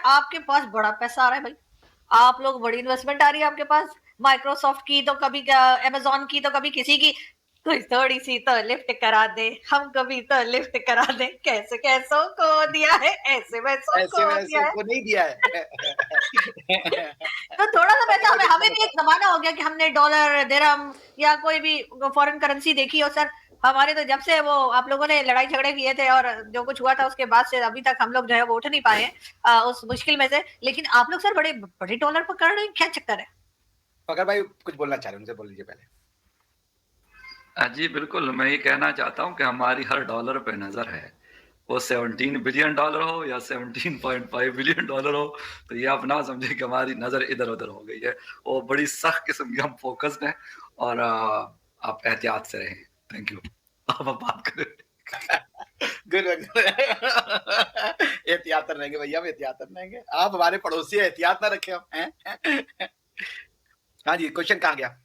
आपके पास बड़ा पैसा आ रहा है भाई, आप लोग बड़ी इन्वेस्टमेंट आ रही है आपके पास, माइक्रोसॉफ्ट की तो कभी अमेजोन की तो कभी किसी की, कोई थोड़ी सी तो लिफ्ट करा दे, हम कभी तो लिफ्ट करा दे, कैसे कैसों को दिया है, ऐसे वैसों ऐसे को वैसे दिया है। को नहीं दिया है। तो थोड़ा सा पता वैसा है हमें मुझे हमें क्या भी लगता एक जमाना हो गया कि हमने डॉलर, दिरहम या कोई भी फॉरेन करेंसी देखी हो सर। हमारे तो जब से वो आप लोगों ने लड़ाई झगड़े किए थे और जो कुछ हुआ था उसके बाद से अभी तक हम लोग जो है वो उठ नहीं पाए हैं उस मुश्किल में से। लेकिन आप लोग सर बड़े बड़े डॉलर पकड़ रहे हैं, क्या चक्कर है? है। फखर भाई कुछ बोलना चाह रहे हैं, उनसे बोल लीजिए पहले। जी बिल्कुल, मैं ये कहना चाहता हूँ कि हमारी हर डॉलर पे नज़र है। वो $17 बिलियन हो या $17.5 बिलियन हो, तो ये आप ना समझें कि हमारी नज़र इधर-उधर हो गई है। वो बड़ी सख्त किस्म की हम फ़ोकस्ड हैं और आप एहतियात से रहें। Thank you. अब आप बात करें। गुड एहतियातन रहेंगे भैया, हम एहतियातन रहेंगे। आप हमारे पड़ोसी हैं, एहतियात ना रखें हम, हैं? हाँ जी, क्वेश्चन कहाँ गया?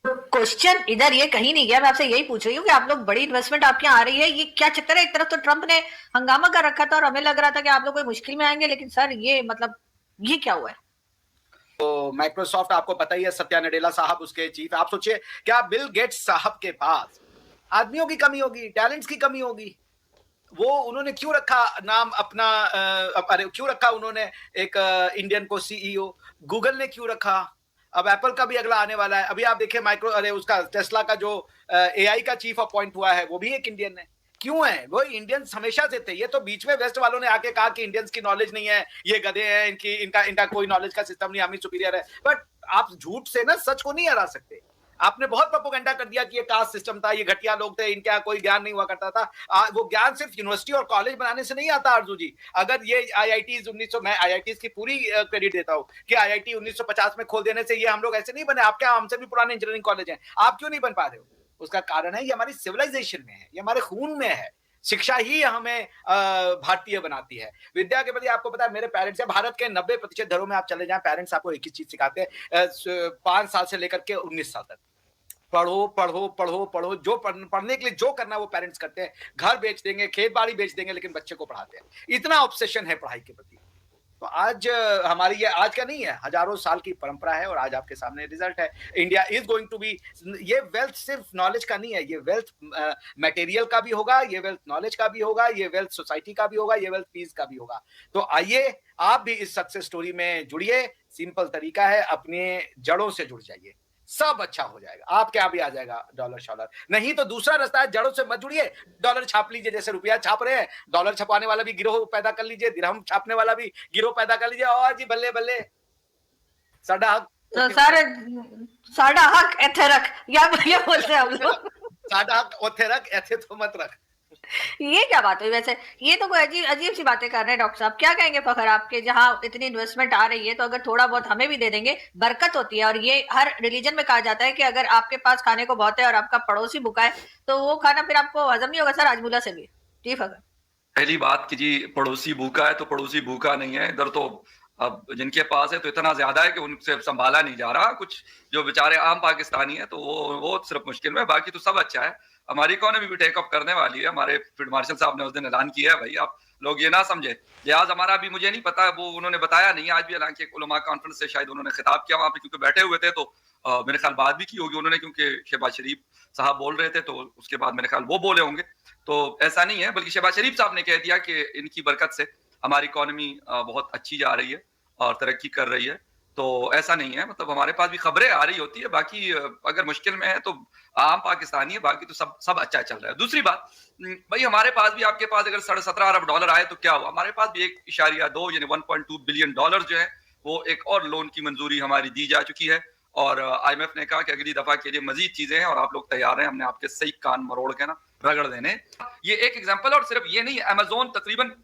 क्वेश्चन इधर ये कहीं नहीं गया, मैं आपसे यही पूछ रही हूँ कि आप लोग बड़ी इन्वेस्टमेंट आपके यहाँ आ रही है, ये क्या चक्कर है? एक तरफ तो ट्रंप ने हंगामा कर रखा था और हमें लग रहा था कि आप लोग कोई मुश्किल में आएंगे, लेकिन सर ये मतलब ये क्या हुआ है? तो माइक्रोसॉफ्ट आपको पता ही है, सत्या नडेला साहब उसके चीफ। आप सोचिए क्या बिल गेट्स साहब के पास आदमियों की कमी होगी, टैलेंट्स की कमी होगी? वो उन्होंने क्यों रखा नाम अपना, अरे क्यों रखा उन्होंने एक इंडियन को सीईओ? गूगल ने क्यों रखा? अब एप्पल का भी अगला आने वाला है। अभी आप देखिए माइक्रो, अरे उसका टेस्ला का जो एआई का चीफ अपॉइंट हुआ है वो भी एक इंडियन है। क्यों है? वो इंडियंस हमेशा से थे। ये तो बीच में वेस्ट वालों ने आके कहा कि इंडियंस की नॉलेज नहीं है, ये गधे हैं, इनकी इनका इनका कोई नॉलेज का सिस्टम नहीं, हम ही सुपीरियर है। बट आप झूठ से ना सच को नहीं हरा सकते। आपने बहुत प्रोपेगेंडा कर दिया कि ये कास्ट सिस्टम था, ये घटिया लोग थे, इनका कोई ज्ञान नहीं हुआ करता था। वो ज्ञान सिर्फ यूनिवर्सिटी और कॉलेज बनाने से नहीं आता आरजू जी। अगर ये आईआईटीज 1900, मैं आईआईटीज की पूरी क्रेडिट देता हूं कि आईआईटी 1950 में खोल देने से ये हम लोग ऐसे नहीं बने। आपके हमसे भी पुराने इंजीनियरिंग कॉलेज हैं, आप क्यों नहीं बन पा रहे हो? उसका कारण है ये हमारी सिविलाइजेशन में है, ये हमारे खून में है। शिक्षा ही हमें भारतीय बनाती है। विद्या के प्रति आपको पता है, मेरे पेरेंट्स है, भारत के 90% घरों में आप चले जाएं, पेरेंट्स आपको एक ही चीज सिखाते हैं 5 साल से लेकर के 19 साल तक। पढ़ो पढ़ो पढ़ो पढ़ो, जो पढ़ने के लिए जो करना वो पेरेंट्स करते हैं। घर बेच देंगे, खेत बाड़ी बेच देंगे, लेकिन बच्चे को पढ़ाते हैं। इतना ऑब्सेशन है पढ़ाई के प्रति। तो आज हमारी ये आज का नहीं है, हजारों साल की परंपरा है और आज आपके सामने रिजल्ट है। India is going to be, ये वेल्थ सिर्फ नॉलेज का नहीं है, ये वेल्थ मटेरियल का भी होगा, ये वेल्थ नॉलेज का भी होगा, ये वेल्थ सोसाइटी का भी होगा, ये वेल्थ पीस का भी होगा। तो आइए आप भी इस सक्सेस स्टोरी में जुड़िए। सिंपल तरीका है, अपने जड़ों से जुड़ जाइए, सब अच्छा हो जाएगा। आपके यहाँ भी आ जाएगा डॉलर शॉलर। नहीं तो दूसरा रास्ता है, जड़ों से मत जुड़िए, डॉलर छाप लीजिए। जैसे रुपया छाप रहे हैं, डॉलर छपाने वाला भी गिरोह पैदा कर लीजिए, दिरहम छापने वाला भी गिरोह पैदा कर लीजिए, और जी बल्ले बल्ले साडा हक तो सर साडा हक एथे रख, या ये बोलते हैं हम लोग। साडा हक ओथे रख, ऐसे तो मत रख। ये क्या बात हुई वैसे? ये तो कोई अजीब अजीब सी बातें कर रहे हैं डॉक्टर साहब। क्या कहेंगे फखर आपके, जहाँ इतनी इन्वेस्टमेंट आ रही है तो अगर थोड़ा बहुत हमें भी दे देंगे, बरकत होती है। और ये हर रिलीजन में कहा जाता है कि अगर आपके पास खाने को बहुत है और आपका पड़ोसी भूखा है तो वो खाना फिर आपको हजम नहीं होगा सर, आजमूला से भी। जी फखर। पहली बात कि जी पड़ोसी भूखा है तो पड़ोसी भूखा नहीं है। इधर तो अब जिनके पास है तो इतना ज्यादा है कि उनसे संभाला नहीं जा रहा। कुछ जो बेचारे आम पाकिस्तानी है तो वो सिर्फ मुश्किल में, बाकी तो सब अच्छा है। हमारी इकोनॉमी भी टेक ऑफ करने वाली है। हमारे फील्ड मार्शल साहब ने उस दिन ऐलान किया है। भाई आप लोग ये ना समझे, लिहाज हमारा भी मुझे नहीं पता, वो उन्होंने बताया नहीं आज भी। हालांकि एक उलमा कॉन्फ्रेंस से शायद उन्होंने खिताब किया वहां पे, क्योंकि बैठे हुए थे तो मेरे ख्याल बात भी की होगी उन्होंने, क्योंकि शहबाज शरीफ साहब बोल रहे थे तो उसके बाद मेरे ख्याल वो बोले होंगे। तो ऐसा नहीं है, बल्कि शहबाज शरीफ साहब ने कह दिया कि इनकी बरकत से हमारी इकोनॉमी बहुत अच्छी जा रही है और तरक्की कर रही है। तो ऐसा नहीं है, मतलब हमारे पास भी खबरें आ रही होती है। बाकी अगर मुश्किल में है तो आम पाकिस्तानी है, बाकी तो सब सब अच्छा चल रहा है। दूसरी बात, भाई हमारे पास भी, आपके पास अगर $17.5 अरब आए तो क्या हुआ? हमारे पास भी 1.2 यानी $1.2 बिलियन जो है वो एक और लोन की मंजूरी हमारी दी जा चुकी है। और आईएमएफ ने कहा कि अगली दफा के लिए मजीद चीजें हैं और आप लोग तैयार हैं हमने आपके सही कान मरोड़ के ना रगड़ देने। ये एक एग्जांपल है। और सिर्फ ये नहीं, अमेजोन तकरीबन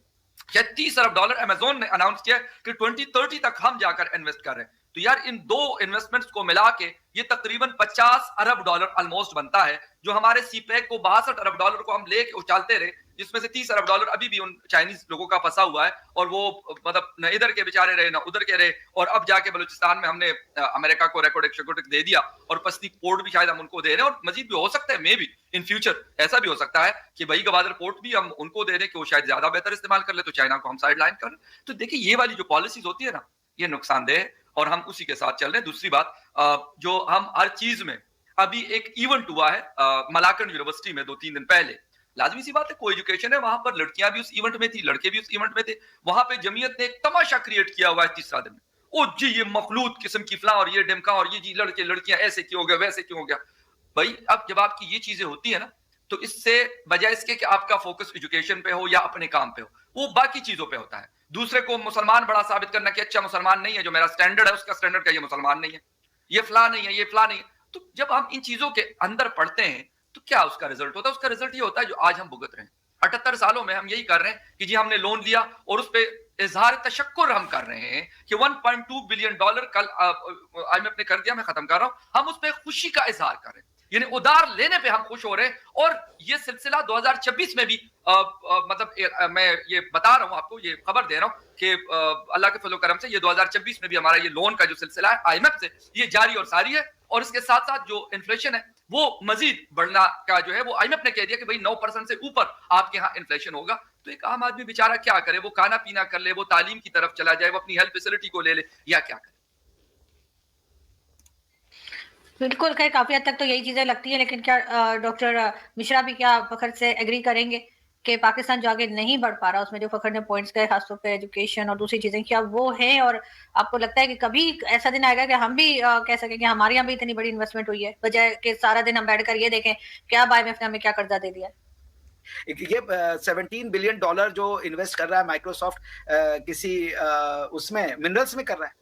$36 अरब अमेजोन ने अनाउंस किया कि 2030 तक हम जाकर इन्वेस्ट कर रहे हैं। तो यार इन दो इन्वेस्टमेंट्स को मिला के ये तकरीबन 50 अरब डॉलर ऑलमोस्ट बनता है, जो हमारे सीपैक को 62 अरब डॉलर को हम लेके उछालते रहे, जिसमें से 30 अरब डॉलर अभी भी उन चाइनीज लोगों का फंसा हुआ है, और वो मतलब न इधर के बेचारे रहे ना उधर के रहे, और अब जाके बलूचिस्तान में हमने अमेरिका को रेकॉर्ड दे दिया, और पश्ती पोर्ट भी शायद हम उनको दे रहे हैं, और मजीद भी हो सकता है, मे बी इन फ्यूचर ऐसा भी हो सकता है कि भाई गवादर पोर्ट भी हम उनको दे दें कि वो शायद ज्यादा बेहतर इस्तेमाल कर ले, तो चाइना को हम साइड लाइन कर। तो देखिए ये वाली जो पॉलिसीज होती है ना, ये नुकसानदेह, और हम उसी के साथ चल रहे हैं। दूसरी बात, जो हम हर चीज में, अभी एक इवेंट हुआ है मलाकन यूनिवर्सिटी में 2-3 दिन पहले, लाजमी सी बात है को एजुकेशन है, वहां पर लड़कियां भी उस इवेंट में थी, लड़के भी उस इवेंट में थे, वहां पे जमीयत ने एक तमाशा क्रिएट किया हुआ है तीसरा दिन, ओ जी ये मखलूत किस्म की फला और ये डिमका और ये जी लड़के लड़कियां ऐसे क्यों हो गया वैसे क्यों हो गया। भाई अब जब आपकी ये चीजें होती है ना, तो इससे बजाय इसके कि आपका फोकस एजुकेशन पे हो या अपने काम पे हो, वो बाकी चीजों पे होता है। दूसरे को मुसलमान बड़ा साबित करना कि अच्छा मुसलमान नहीं है, जो मेरा स्टैंडर्ड है उसका स्टैंडर्ड का ये मुसलमान नहीं है, ये फला नहीं है, ये फला नहीं है। तो जब हम इन चीजों के अंदर पढ़ते हैं तो क्या उसका रिजल्ट होता है? उसका रिजल्ट ये होता है जो आज हम भुगत रहे हैं। 78 सालों में हम यही कर रहे हैं कि जी हमने लोन लिया और उस पर इजहार तशक्कुर हम कर रहे हैं कि 1.2 बिलियन डॉलर कल आईएमएफ ने कर दिया, मैं खत्म कर रहा हूं, हम उस पर खुशी का इजहार कर रहे हैं, यानी उधार लेने पे हम खुश हो रहे हैं। और ये सिलसिला 2026 में भी मतलब मैं ये बता रहा हूं आपको, ये खबर दे रहा हूं कि अल्लाह के फजल करम से ये 2026 में भी हमारा ये लोन का जो सिलसिला है आईएमएफ से, ये जारी और सारी है। और इसके साथ साथ जो इन्फ्लेशन है वो मजीद बढ़ना का जो है वो आईएमएफ ने कह दिया कि भाई 9% से ऊपर आपके यहाँ इन्फ्लेशन होगा। तो एक आम आदमी बेचारा क्या करे? वो खाना पीना कर ले, वो तालीम की तरफ चला जाए, वो अपनी हेल्थ फैसिलिटी को ले ले, या क्या करे? बिल्कुल, खैर काफ़ी हद तक तो यही चीज़ें लगती हैं, लेकिन क्या डॉक्टर मिश्रा भी क्या फ़खर से एग्री करेंगे कि पाकिस्तान जो आगे नहीं बढ़ पा रहा, उसमें जो फ़खर ने पॉइंट्स कहे खासतौर पे एजुकेशन और दूसरी चीज़ें, क्या वो है? और आपको लगता है कि कभी ऐसा दिन आएगा कि हम भी कह सकें कि हमारे यहाँ भी इतनी बड़ी इन्वेस्टमेंट हुई है, बजाय कि सारा दिन हम बैठकर ये देखें कि अब आईएमएफ ने हमें क्या कर्जा दे दिया है? ये 17 बिलियन डॉलर जो इन्वेस्ट कर रहा है माइक्रोसॉफ्ट, किसी उसमें मिनरल्स में कर रहा है,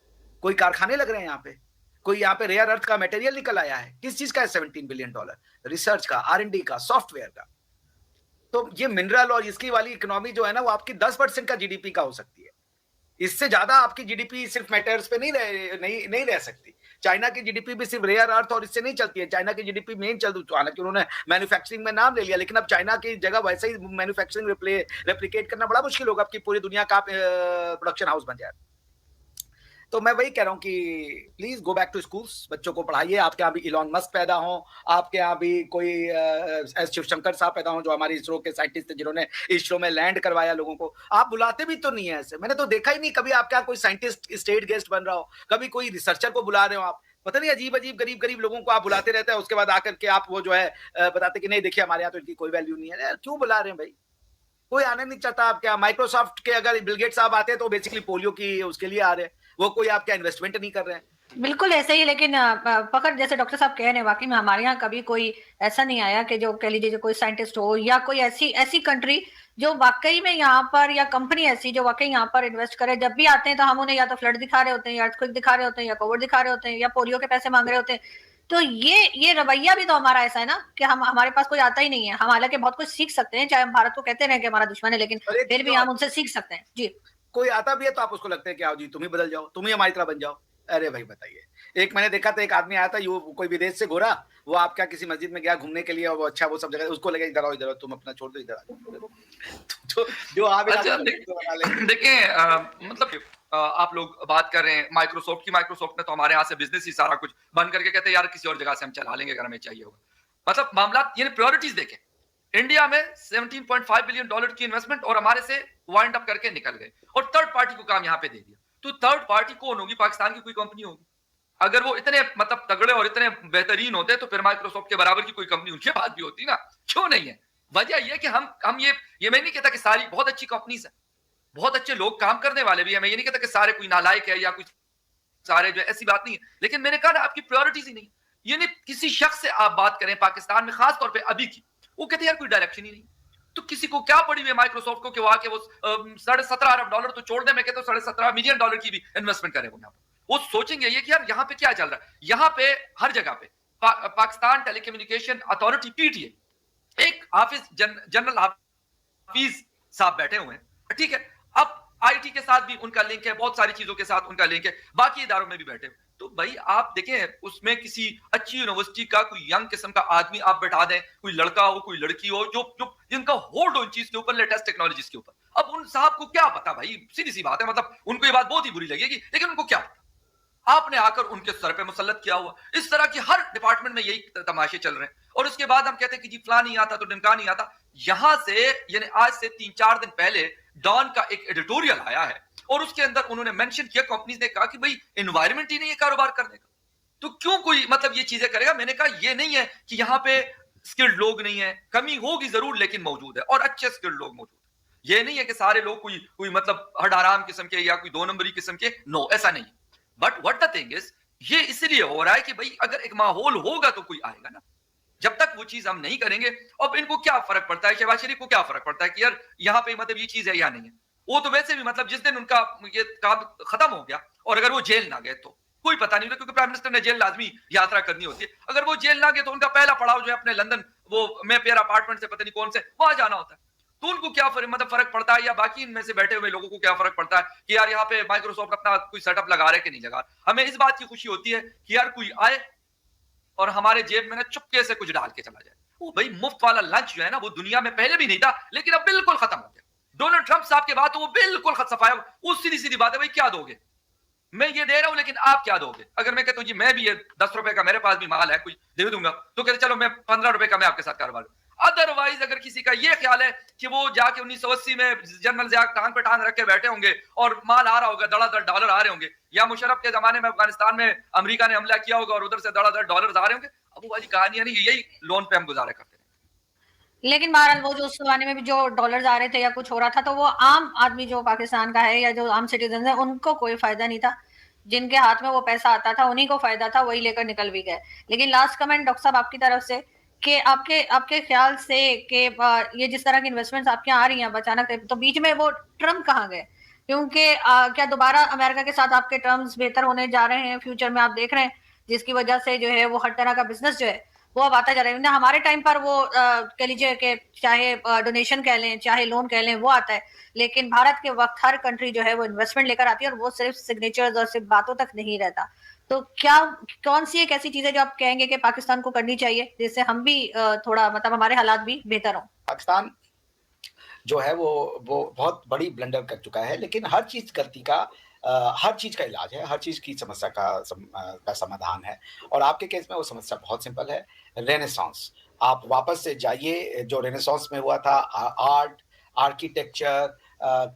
कोई कारखाने लग रहे हैं यहाँ पे, कोई यहाँ पे रेयर अर्थ का मटेरियल निकल आया है, किस चीज का है 17 बिलियन डॉलर? रिसर्च का, R&D का, सॉफ्टवेयर का। तो ये मिनरल और इसकी वाली इकोनॉमी जो है ना, वो आपकी 10% का जीडीपी का हो सकती है। इससे ज्यादा आपकी जीडीपी सिर्फ मेटल्स पे नहीं रह सकती। चाइना की जीडीपी भी सिर्फ रेयर अर्थ और इससे नहीं चलती है। चाइना की जीडीपी मेन चल, हालांकि उन्होंने मैन्युफैक्चरिंग में नाम ले लिया, लेकिन अब चाइना की जगह वैसे ही मैन्युफैक्चरिंग रेप्लिकेट करना बड़ा मुश्किल होगा, आपकी पूरी दुनिया का प्रोडक्शन हाउस बन जाए। तो मैं वही कह रहा हूँ कि please go back to schools, बच्चों को पढ़ाइए। आपके यहाँ भी इलॉन मस्क पैदा हो, आपके यहाँ भी कोई एस शिवशंकर साहब पैदा हो, जो हमारे इसरो के साइंटिस्ट थे, जिन्होंने इसरो में लैंड करवाया लोगों को। आप बुलाते भी तो नहीं है ऐसे, मैंने तो देखा ही नहीं कभी आपके यहाँ कोई साइंटिस्ट स्टेट गेस्ट बन रहा हो, कभी कोई रिसर्चर को बुला रहे हो आप। पता नहीं अजीब अजीब गरीब गरीब लोगों को आप बुलाते रहते हैं, उसके बाद आकर के आप वो जो है बताते कि नहीं देखिए हमारे यहाँ तो इनकी कोई वैल्यू नहीं है। क्यों बुला रहे हैं भाई? कोई आने नहीं चाहता आपके यहाँ। माइक्रोसॉफ्ट के अगर बिल गेट्स साहब आते हैं तो बेसिकली पोलियो की उसके लिए आ रहे हैं, वो कोई आपका इन्वेस्टमेंट नहीं कर रहे हैं। बिल्कुल ऐसे ही, लेकिन फ़खर जैसे डॉक्टर साहब कह रहे हैं, वाकई में हमारे यहाँ कभी कोई ऐसा नहीं आया कि जो कह लीजिए जो कोई साइंटिस्ट हो या कोई ऐसी कंट्री जो वाकई में यहाँ पर, या कंपनी ऐसी जो वाकई यहाँ पर इन्वेस्ट करे। जब भी आते हैं तो हम उन्हें या तो फ्लड दिखा रहे होते हैं, या अर्थक्वेक दिखा रहे होते हैं, या कोविड दिखा रहे होते हैं, या पोलियो के पैसे मांग रहे होते हैं। तो ये रवैया भी तो हमारा ऐसा है ना कि हमारे पास कोई आता ही नहीं है। हम हालांकि बहुत कुछ सीख सकते हैं, चाहे हम भारत को कहते रहे कि हमारा दुश्मन है, लेकिन फिर भी हम उनसे सीख सकते हैं। जी, कोई आता भी है तो आप उसको लगता है कि आओ जी तुम ही बदल जाओ, तुम ही हमारी तरह बन जाओ। अरे भाई बताइए, एक मैंने देखा था, एक आदमी आया था, कोई विदेश से गोरा, वो आपका किसी मस्जिद में गया घूमने के लिए, और वो अच्छा वो सब जगह, उसको लगे इधर आओ तुम अपना छोड़ दो, इधर आओ। जो आप देखिए मतलब आप लोग बात कर रहे हैं माइक्रोसॉफ्ट की। माइक्रोसॉफ्ट ने तो हमारे यहाँ से बिजनेस ही सारा कुछ बंद करके कहते हैं यार किसी और जगह से हम चला लेंगे अगर हमें चाहिए होगा। मतलब मामला यानी प्रायोरिटीज देखें, इंडिया में 17.5 बिलियन डॉलर की इन्वेस्टमेंट और हमारे से वाइंड अप करके निकल गए, और थर्ड पार्टी को काम यहाँ पे दे दिया। तो थर्ड पार्टी कौन होगी? पाकिस्तान की कोई कंपनी होगी। अगर वो इतने मतलब तगड़े और इतने बेहतरीन होते तो फिर माइक्रोसॉफ्ट के बराबर की कोई कंपनी उनके पास भी होती ना, क्यों नहीं है? वजह यह कि हम ये मैं नहीं कहता कि सारी बहुत अच्छी कंपनीज है, बहुत अच्छे लोग काम करने वाले भी है, मैं ये नहीं कहता कि सारे कोई नालायक है या कुछ सारे जो, ऐसी बात नहीं है। लेकिन मैंने कहा ना आपकी प्रायोरिटीज ही नहीं। यानी किसी शख्स से आप बात करें पाकिस्तान में, खास तौर पे अभी की, वो कहते हैं यार कोई डायरेक्शन ही नहीं। तो किसी को क्या पड़ी हुई माइक्रोसॉफ्ट को कि वहां के वो 17.5 अरब डॉलर तो छोड़ दे, मैं कहता हूँ 17.5 मिलियन डॉलर की भी इन्वेस्टमेंट करे वो यहाँ पर। वो सोचेंगे ये कि यार यहाँ पे क्या चल रहा है। यहाँ पे हर जगह पे पाकिस्तान टेलीकम्युनिकेशन अथॉरिटी PTA, एक जनरल हाफिज साहब बैठे हुए हैं, ठीक है। अब आईटी के साथ भी उनका लिंक है, बहुत सारी चीजों के साथ उनका लिंक है, बाकी इदारों में भी बैठे हैं। तो भाई आप देखें, उसमें किसी अच्छी यूनिवर्सिटी का कोई यंग किस्म का आदमी आप बैठा दें, कोई लड़का हो कोई लड़की हो, जो जो जिनका होल्ड हो इन चीज के ऊपर, लेटेस्ट टेक्नोलॉजीज के ऊपर। अब उन साहब को क्या पता भाई, सीधी सी बात है, मतलब उनको ये बात बहुत ही बुरी लगेगी, लेकिन उनको क्या पता, आपने आकर उनके सर पे मुसल्लत किया हुआ। इस तरह की हर डिपार्टमेंट में यही तमाशे चल रहे हैं। और उसके बाद हम कहते हैं कि जी फलां नहीं आता तो ढिमका नहीं आता। यहां से यानी आज से 3-4 दिन पहले डॉन का एक एडिटोरियल आया है और उसके अंदर उन्होंने मेंशन किया, कंपनीज ने कहा कि भाई एनवायरनमेंट ही नहीं है कारोबार करने का, तो क्यों कोई मतलब ये चीजें करेगा। मैंने कहा ये नहीं है कि यहां पे स्किल्ड लोग नहीं है, कमी होगी जरूर लेकिन मौजूद है, और अच्छे स्किल्ड लोग मौजूद है। ये नहीं है कि सारे लोग कोई कोई मतलब हडाराम किस्म के या कोई 2 नंबरी किस्म के, नो ऐसा नहीं। But what the thing is, ये इसलिए हो रहा है कि भाई अगर एक माहौल होगा तो कोई आएगा ना। जब तक वो चीज हम नहीं करेंगे, अब इनको क्या फर्क पड़ता है, शहबाज शरीफ को क्या फर्क पड़ता है कि यार यहाँ पे मतलब ये चीज है या नहीं है। वो तो वैसे भी मतलब जिस दिन उनका ये काम खत्म हो गया और अगर वो जेल ना गए तो कोई पता नहीं होता, क्योंकि प्राइम मिनिस्टर ने जेल लाजमी यात्रा करनी होती है। अगर वो जेल ना गए तो उनका पहला पड़ाव जो है अपने लंदन वो मे फेयर अपार्टमेंट से पता नहीं कौन से वहां जाना होता है। तो उनको क्या फर्क पड़ता है, या बाकी इनमें से बैठे हुए लोगों को क्या फर्क पड़ता है कि यार यहाँ पे माइक्रोसॉफ्ट अपना कोई सेटअप लगा रहे कि नहीं लगा। हमें इस बात की खुशी होती है कि यार कोई आए और हमारे जेब में ना चुपके से कुछ डाल के चला जाए। वो भाई मुफ्त वाला लंच जो है ना, वो दुनिया में पहले भी नहीं था, लेकिन अब बिल्कुल खत्म हो गया। डोनाल्ड ट्रंप साहब के बाद तो वो बिल्कुल सफाया। वो सीधी सीधी बात है, भाई क्या दोगे, मैं ये दे रहा हूं लेकिन आप क्या दोगे। अगर मैं कहता हूं जी मैं भी ये 10 रुपए का मेरे पास भी माल है कोई दे दूंगा, तो कहते चलो मैं 15 रुपए का मैं आपके साथ कारोबार। अदरवाइज अगर किसी का ये ख्याल है कि वो जाके 1980 में जनरल ज़िया टांग पे टांग रख के बैठे होंगे और माल आ रहा होगा, धड़ाधड़ डॉलर आ रहे होंगे, या मुशर्रफ के जमाने में अफगानिस्तान में अमेरिका ने हमला किया होगा और उधर से धड़ाधड़ डॉलर आ रहे होंगे, अब वो वाली कहानी नहीं, यही लोन पे हम गुजारा करते हैं। लेकिन बहरहाल वो जो उस जमाने में भी जो डॉलर्स आ रहे थे या कुछ हो रहा था, तो वो आम आदमी जो पाकिस्तान का है या जो आम सिटीजन है उनको कोई फायदा नहीं था। जिनके हाथ में वो पैसा आता था उन्हीं को फायदा था, वही लेकर निकल भी गए। लेकिन लास्ट कमेंट डॉक्टर साहब आपकी तरफ से कि आपके आपके ख्याल से कि ये जिस तरह की इन्वेस्टमेंट्स आपके यहाँ आ रही हैं अचानक, तो बीच में वो ट्रम्प कहाँ गए? क्योंकि क्या दोबारा अमेरिका के साथ आपके टर्म्स बेहतर होने जा रहे हैं फ्यूचर में, आप देख रहे हैं, जिसकी वजह से जो है वो हर तरह का बिजनेस जो है वो अब आता जा रहा है। हमारे टाइम पर वो कह लीजिए कि चाहे डोनेशन कह लें चाहे लोन कह लें वो आता है, लेकिन भारत के वक्त हर कंट्री जो है वो इन्वेस्टमेंट लेकर आती है और वो सिर्फ सिग्नेचर्स और सिर्फ बातों तक नहीं रहता। तो क्या कौन सी एक ऐसी चीज है जो आप कहेंगे कि पाकिस्तान को करनी चाहिए जिससे हम भी थोड़ा मतलब हमारे हालात भी बेहतर हों? पाकिस्तान जो है वो बहुत बड़ी ब्लंडर कर चुका है, लेकिन हर चीज गलती का हर चीज का इलाज है, हर चीज की समस्या का समाधान है। और आपके केस में वो समस्या बहुत सिंपल है, रेनेसांस। आप वापस से जाइए जो रेनेसांस में हुआ था, आर्ट, आर्किटेक्चर,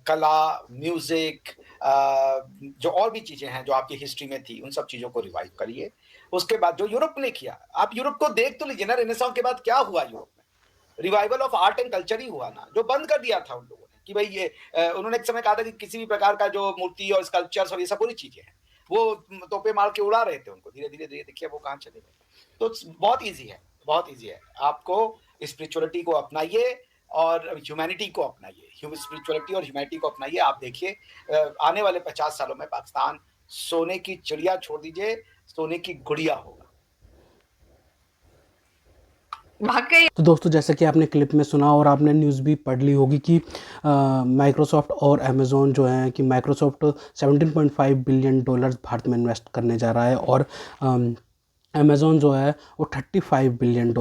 कला, म्यूजिक, जो और भी चीजें हैं जो आपकी हिस्ट्री में थी, उन सब चीजों को रिवाइव करिए। उसके बाद जो यूरोप ने किया, आप यूरोप को देख तो लीजिए ना, रेनेसांस के बाद क्या हुआ यूरोप में, revival of art and culture ही हुआ ना, जो बंद कर दिया था उन लोगों ने कि भाई ये उन्होंने एक समय कहा था कि किसी भी प्रकार का जो मूर्ति और स्कल्पचर्स और ये सब बुरी चीजें हैं, वो तोपे मार के उड़ा रहे थे उनको, धीरे धीरे धीरे देखिए वो कहाँ चले गए। तो बहुत ईजी है, बहुत ईजी है। आपको स्पिरिचुअलिटी को अपनाइए और ह्यूमैनिटी को अपनाइए, स्पिरिचुअलिटी और ह्यूमैनिटी को अपनाइए। आप देखिए आने वाले 50 सालों में पाकिस्तान सोने की चिड़िया छोड़ दीजिए, सोने की गुड़िया होगा। तो दोस्तों जैसा कि आपने क्लिप में सुना और आपने न्यूज़ भी पढ़ ली होगी कि माइक्रोसॉफ्ट और अमेज़ॉन जो है कि माइक्रोसॉफ्ट $17.5 बिलियन भारत में इन्वेस्ट करने जा रहा है और अमेज़ॉन जो है वो $35 बिलियन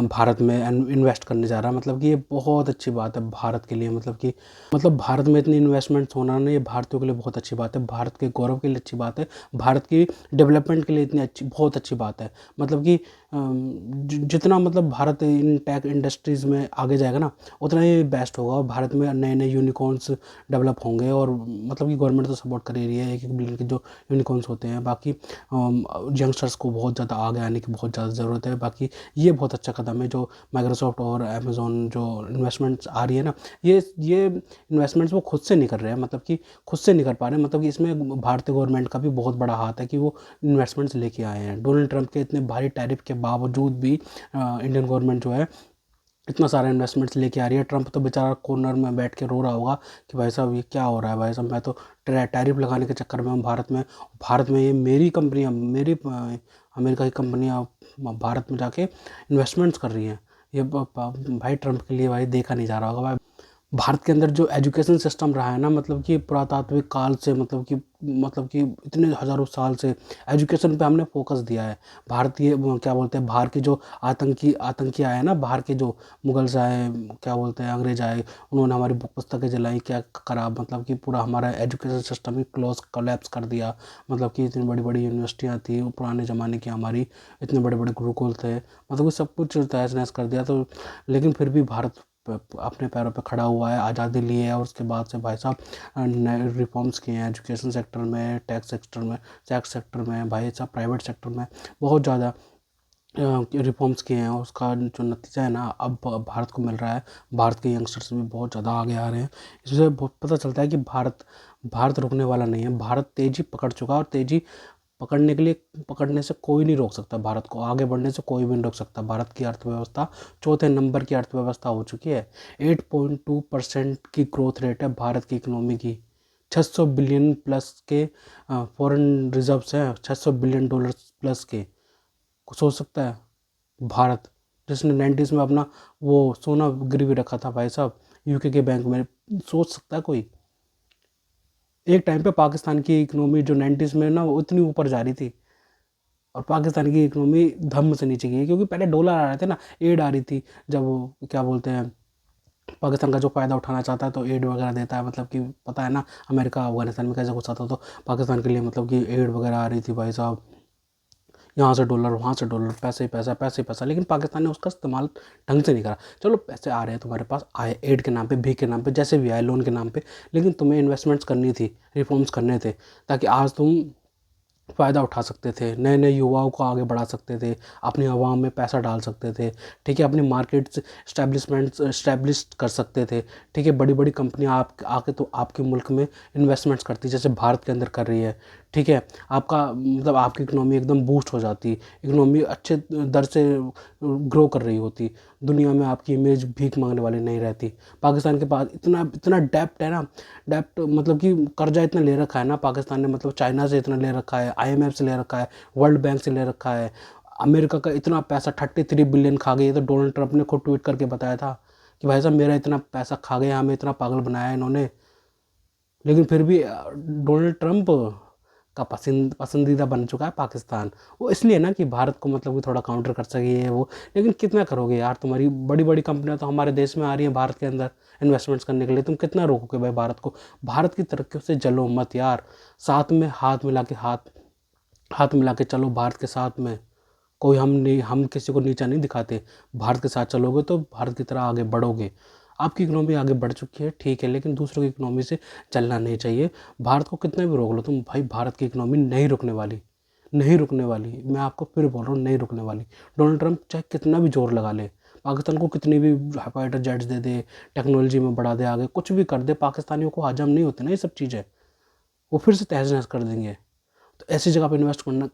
भारत में इन्वेस्ट करने जा रहा है। मतलब कि ये बहुत अच्छी बात है भारत के लिए, मतलब भारत में इतनी इन्वेस्टमेंट्स होना ना, ये भारतीयों के लिए बहुत अच्छी बात है, भारत के गौरव के लिए अच्छी बात है, भारत की डेवलपमेंट के लिए इतनी अच्छी बहुत अच्छी बात है। मतलब कि जितना मतलब भारत इन टेक इंडस्ट्रीज़ में आगे जाएगा ना उतना ही बेस्ट होगा, और भारत में नए नए यूनिकॉर्न्स डेवलप होंगे। और मतलब कि गवर्नमेंट तो सपोर्ट कर ही रही है, 1-1 बिलियन के जो यूनिकॉर्न्स होते हैं। बाकी यंगस्टर्स को बहुत ज़्यादा आगे आने की बहुत ज़्यादा ज़रूरत है। बाकी ये बहुत अच्छा कदम है जो माइक्रोसॉफ्ट और अमेज़ॉन जो इन्वेस्टमेंट्स आ रही है ना, ये इन्वेस्टमेंट्स वो खुद से नहीं कर रहे हैं, मतलब कि खुद से नहीं कर पा रहे हैं। मतलब कि इसमें भारतीय गवर्नमेंट का भी बहुत बड़ा हाथ है कि वो इन्वेस्टमेंट्स लेके आए हैं। डोनाल्ड ट्रंप के इतने भारी टैरिफ के बावजूद भी इंडियन गवर्नमेंट जो है इतना सारा इन्वेस्टमेंट्स लेके आ रही है। ट्रंप तो बेचारा कॉर्नर में बैठ के रो रहा होगा कि भाई साहब ये क्या हो रहा है, भाई साहब मैं तो टैरिफ लगाने के चक्कर में हूँ भारत में ये मेरी कंपनियाँ, मेरी अमेरिका की कंपनियाँ भारत में जाके इन्वेस्टमेंट्स कर रही हैं। ये भाई ट्रंप के लिए भाई देखा नहीं जा रहा होगा भाई। भारत के अंदर जो एजुकेशन सिस्टम रहा है ना, मतलब कि पुरातात्विक काल से, मतलब कि इतने हज़ारों साल से एजुकेशन पे हमने फोकस दिया है। भारतीय क्या बोलते हैं, बाहर के जो आतंकी आए ना, बाहर के जो मुगल्स आए, क्या बोलते हैं, अंग्रेज आए, उन्होंने हमारी बुक पुस्तकें जलाई, क्या करा, मतलब कि पूरा हमारा एजुकेशन सिस्टम ही कोलैप्स कर दिया। मतलब कि इतनी बड़ी बड़ी यूनिवर्सिटियाँ थी पुराने ज़माने की हमारी, इतने बड़े बड़े गुरुकुल थे, मतलब कि सब कुछ तहस नहस कर दिया। तो लेकिन फिर भी भारत अपने पैरों पे खड़ा हुआ है, आज़ादी ली है, और उसके बाद से भाई साहब नए रिफॉर्म्स किए हैं एजुकेशन सेक्टर में, टैक्स सेक्टर में, भाई साहब प्राइवेट सेक्टर में बहुत ज़्यादा रिफॉर्म्स किए हैं। उसका जो नतीजा है ना, अब भारत को मिल रहा है। भारत के यंगस्टर्स भी बहुत ज़्यादा आगे आ रहे हैं। इससे बहुत पता चलता है कि भारत रुकने वाला नहीं है। भारत तेज़ी पकड़ चुका है, और तेज़ी पकड़ने से कोई नहीं रोक सकता। भारत को आगे बढ़ने से कोई भी नहीं रोक सकता। भारत की अर्थव्यवस्था चौथे नंबर की अर्थव्यवस्था हो चुकी है। 8.2% की ग्रोथ रेट है भारत की इकोनॉमी की। 600 बिलियन प्लस के फॉरेन रिजर्व्स हैं, 600 बिलियन डॉलर प्लस के। सोच सकता है भारत, जिसने 90s में अपना वो सोना गिरवी रखा था भाई साहब यूके के बैंक में, सोच सकता है कोई? एक टाइम पे पाकिस्तान की इकोनॉमी जो 90s में ना, वो इतनी ऊपर जा रही थी, और पाकिस्तान की इकोनॉमी धम्म से नीचे गई, क्योंकि पहले डॉलर आ रहे थे ना, एड आ रही थी। जब वो क्या बोलते हैं, पाकिस्तान का जो फ़ायदा उठाना चाहता है तो एड वगैरह देता है। मतलब कि पता है ना, अमेरिका अफगानिस्तान में कैसे घुसा था, तो पाकिस्तान के लिए मतलब कि एड वगैरह आ रही थी भाई साहब, यहाँ से डॉलर, वहाँ से डॉलर, पैसे ही पैसा, पैसे ही पैसा। लेकिन पाकिस्तान ने उसका इस्तेमाल ढंग से नहीं करा। चलो पैसे आ रहे हैं तुम्हारे पास, आए एड के नाम पे, भीख के नाम पे, जैसे भी आए, लोन के नाम पे, लेकिन तुम्हें इन्वेस्टमेंट्स करनी थी, रिफॉर्म्स करने थे, ताकि आज तुम फ़ायदा उठा सकते थे, नए नए युवाओं को आगे बढ़ा सकते थे, अपनी आवाम में पैसा डाल सकते थे, ठीक है, अपनी मार्केट्स इस्टेब्लिश कर सकते थे, ठीक है। बड़ी बड़ी कंपनियां आप आके तो आपके मुल्क में इन्वेस्टमेंट्स करती, जैसे भारत के अंदर कर रही है, ठीक है। आपका मतलब आपकी इकनॉमी एकदम बूस्ट हो जाती, इकनॉमी अच्छे दर से ग्रो कर रही होती, दुनिया में आपकी इमेज भीख मांगने वाली नहीं रहती। पाकिस्तान के पास इतना इतना डेप्ट है ना, डेप्ट मतलब कि कर्जा इतना ले रखा है ना पाकिस्तान ने, मतलब चाइना से इतना ले रखा है, IMF से ले रखा है, वर्ल्ड बैंक से ले रखा है, अमेरिका का इतना पैसा 33 बिलियन खा गई है। तो डोनाल्ड ट्रंप ने खुद ट्वीट करके बताया था कि भाई साहब मेरा इतना पैसा खा गया, हमें इतना पागल बनाया है इन्होंने। लेकिन फिर भी डोनाल्ड ट्रंप का पसंदीदा बन चुका है पाकिस्तान। वो इसलिए ना कि भारत को मतलब कि थोड़ा काउंटर कर सके ये वो। लेकिन कितना करोगे यार, तुम्हारी बड़ी बड़ी कंपनियां तो हमारे देश में आ रही हैं भारत के अंदर इन्वेस्टमेंट्स करने के लिए, तुम कितना रोकोगे भाई भारत को? भारत की तरक्की से जलो मत यार, साथ में हाथ मिला के चलो भारत के साथ में। कोई हम किसी को नीचा नहीं दिखाते। भारत के साथ चलोगे तो भारत की तरह आगे बढ़ोगे। आपकी इकनॉमी आगे बढ़ चुकी है, ठीक है, लेकिन दूसरों की इकनॉमी से चलना नहीं चाहिए। भारत को कितना भी रोक लो तुम, भाई भारत की इकनॉमी नहीं रुकने वाली, नहीं रुकने वाली। मैं आपको फिर बोल रहा हूँ, नहीं रुकने वाली। डोनाल्ड ट्रंप चाहे कितना भी जोर लगा ले, पाकिस्तान को कितनी भी फाइटर जेट्स दे दे, टेक्नोलॉजी में बढ़ा दे, आगे कुछ भी कर दे, पाकिस्तानियों को हजम नहीं होते ना ये सब चीज़ें। वो फिर से तहस नहस कर देंगे। तो ऐसी जगह पर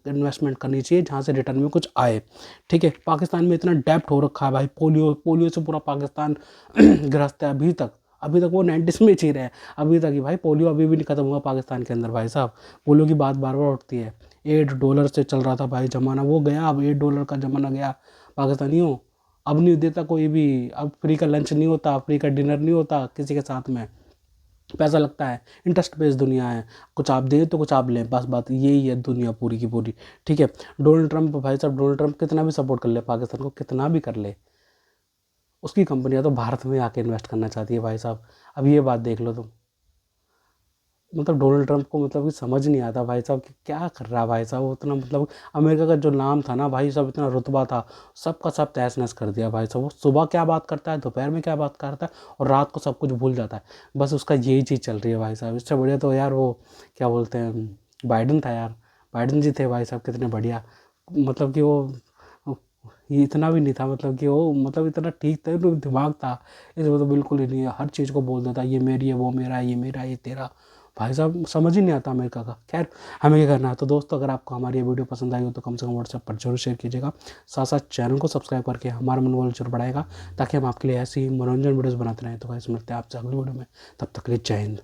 इन्वेस्टमेंट करनी चाहिए जहाँ से रिटर्न में कुछ आए, ठीक है। पाकिस्तान में इतना डेप्ट हो रखा है भाई, पोलियो से पूरा पाकिस्तान ग्रस्त है अभी तक वो 90s में जी रहे हैं अभी तक ही। भाई पोलियो अभी भी नहीं खत्म हुआ पाकिस्तान के अंदर भाई साहब। पोलियो की बात बार बार उठती है। $8 से चल रहा था भाई ज़माना, वो गया, अब $8 का ज़माना गया पाकिस्तानियों। अब नहीं देता कोई भी, अब फ्री का लंच नहीं होता, फ्री का डिनर नहीं होता, किसी के साथ में पैसा लगता है। इंटरेस्ट बेस्ड दुनिया है, कुछ आप दें तो कुछ आप लें, बस बात यही है दुनिया पूरी की पूरी, ठीक है। डोनाल्ड ट्रंप भाई साहब, डोनाल्ड ट्रंप कितना भी सपोर्ट कर ले पाकिस्तान को, कितना भी कर ले, उसकी कंपनियां तो भारत में आके इन्वेस्ट करना चाहती है भाई साहब। अब ये बात देख लो तुम, मतलब डोनाल्ड ट्रंप को मतलब कि समझ नहीं आता भाई साहब कि क्या कर रहा है भाई साहब। वो उतना मतलब अमेरिका का जो नाम था ना भाई साहब, इतना रुतबा था, सबका सब तहस नहस कर दिया भाई साहब। वो सुबह क्या बात करता है, दोपहर में क्या बात करता है, और रात को सब कुछ भूल जाता है। बस उसका यही चीज़ चल रही है भाई साहब। इससे बढ़िया तो यार वो क्या बोलते हैं, बाइडन था यार, बाइडन जी थे भाई साहब, कितने बढ़िया। मतलब कि वो ये इतना भी नहीं था, मतलब कि वो मतलब इतना ठीक था, तो दिमाग था। इसमें तो बिल्कुल ही नहीं है, हर चीज़ को बोल देता, ये मेरी है, वो मेरा है, ये मेरा है, ये तेरा। भाई साहब समझ ही नहीं आता अमेरिका का। खैर हमें क्या करना है। तो दोस्तों अगर आपको हमारी ये वीडियो पसंद आई हो तो कम से कम व्हाट्सएप पर जरूर शेयर कीजिएगा। साथ साथ चैनल को सब्सक्राइब करके हमारा मनोबल जरूर बढ़ाएगा, ताकि हम आपके लिए ऐसी मनोरंजन वीडियोस बनाते रहें। तो गाइस मिलते हैं आपसे अगली वीडियो में, तब तक के लिए जय हिंद।